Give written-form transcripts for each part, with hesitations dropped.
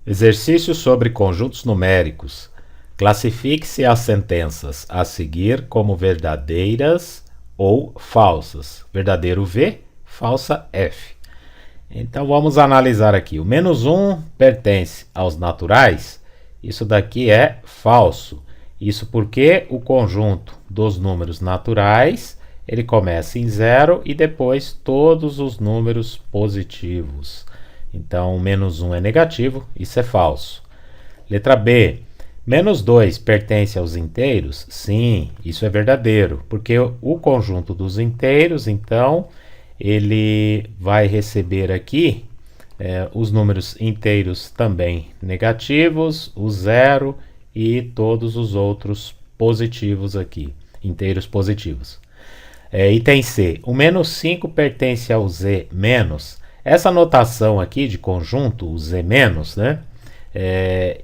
Exercício sobre conjuntos numéricos. Classifique-se as sentenças a seguir como verdadeiras ou falsas. Verdadeiro V, falsa F. Então vamos analisar aqui. O menos 1 pertence aos naturais. Isso daqui é falso. Isso porque o conjunto dos números naturais, ele começa em 0 e depois todos os números positivos. Então, menos 1 é negativo, isso é falso. Letra B. Menos 2 pertence aos inteiros? Sim, isso é verdadeiro, porque o conjunto dos inteiros, então, ele vai receber aqui os números inteiros também negativos, o 0 e todos os outros positivos aqui, inteiros positivos. Item C. O menos 5 pertence ao Z menos. Essa notação aqui de conjunto, o Z menos, né?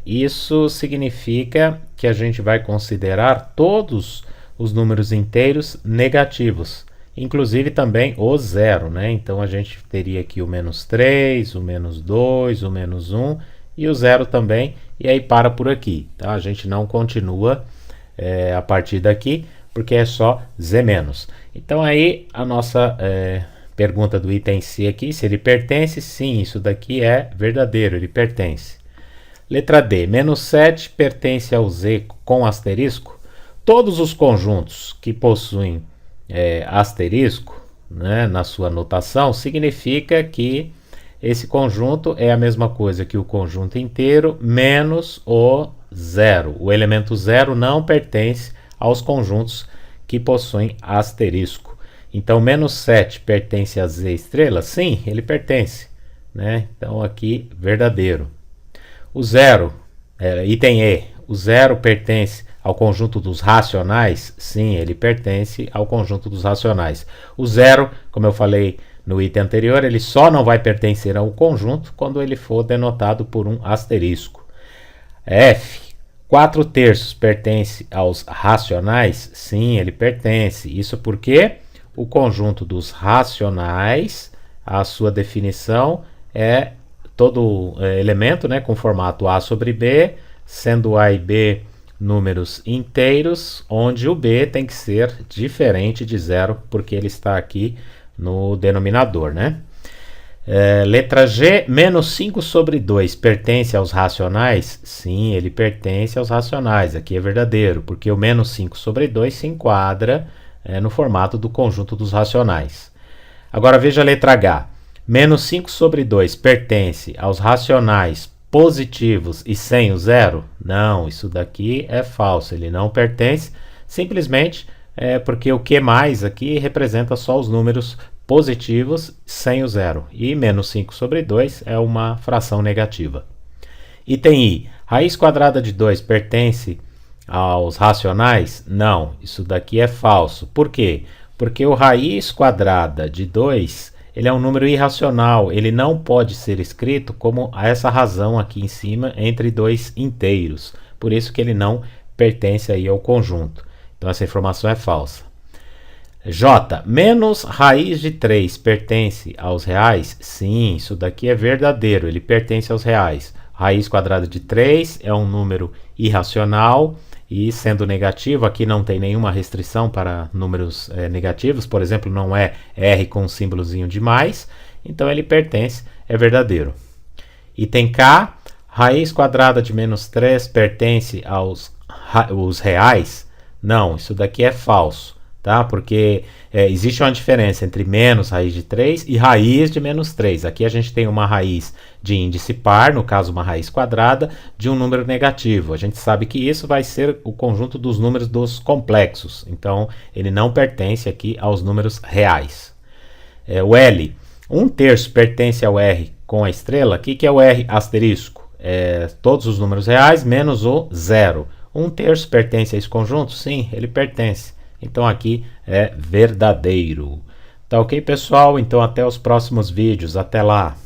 Isso significa que a gente vai considerar todos os números inteiros negativos, inclusive também o zero, né? Então a gente teria aqui o menos 3, o menos 2, o menos 1 e o zero também, e aí para por aqui, tá? A gente não continua a partir daqui, porque é só Z menos. Então aí a nossa pergunta do item C aqui, se ele pertence, sim, isso daqui é verdadeiro, ele pertence. Letra D, menos 7 pertence ao Z com asterisco. Todos os conjuntos que possuem asterisco, né, na sua notação, significa que esse conjunto é a mesma coisa que o conjunto inteiro menos o zero. O elemento zero não pertence aos conjuntos que possuem asterisco. Então, menos 7 pertence a Z estrela? Sim, ele pertence, né? Então, aqui, verdadeiro. O zero, item E, o zero pertence ao conjunto dos racionais? Sim, ele pertence ao conjunto dos racionais. O zero, como eu falei no item anterior, ele só não vai pertencer ao conjunto quando ele for denotado por um asterisco. F, 4 terços pertence aos racionais? Sim, ele pertence. Isso porque o conjunto dos racionais, a sua definição é todo elemento, né, com formato A sobre B, sendo A e B números inteiros, onde o B tem que ser diferente de zero, porque ele está aqui no denominador, né? Letra G, menos 5 sobre 2 pertence aos racionais? Sim, ele pertence aos racionais, aqui é verdadeiro, porque o menos 5 sobre 2 se enquadra no formato do conjunto dos racionais. Agora veja a letra H. Menos 5 sobre 2 pertence aos racionais positivos e sem o zero? Não, isso daqui é falso, ele não pertence, simplesmente porque o Q mais aqui representa só os números positivos sem o zero. E menos 5 sobre 2 é uma fração negativa. Item I. Raiz quadrada de 2 pertence aos racionais? Não, isso daqui é falso. Por quê? Porque o raiz quadrada de 2, ele é um número irracional, ele não pode ser escrito como essa razão aqui em cima entre dois inteiros. Por isso que ele não pertence aí ao conjunto. Então essa informação é falsa. J, menos raiz de 3 pertence aos reais? Sim, isso daqui é verdadeiro, ele pertence aos reais. Raiz quadrada de 3 é um número irracional, e sendo negativo, aqui não tem nenhuma restrição para números negativos, por exemplo, não é R com um símbolozinho de mais, então ele pertence, é verdadeiro. Item K, raiz quadrada de menos 3 pertence aos os reais? Não, isso daqui é falso, tá? Porque existe uma diferença entre menos raiz de 3 e raiz de menos 3. Aqui a gente tem uma raiz de índice par, no caso uma raiz quadrada, de um número negativo. A gente sabe que isso vai ser o conjunto dos números dos complexos. Então, ele não pertence aqui aos números reais. O L, 1 terço pertence ao R com a estrela. O que é o R asterisco? Todos os números reais menos o zero. 1 terço pertence a esse conjunto? Sim, ele pertence. Então aqui é verdadeiro. Tá ok, pessoal? Então até os próximos vídeos. Até lá!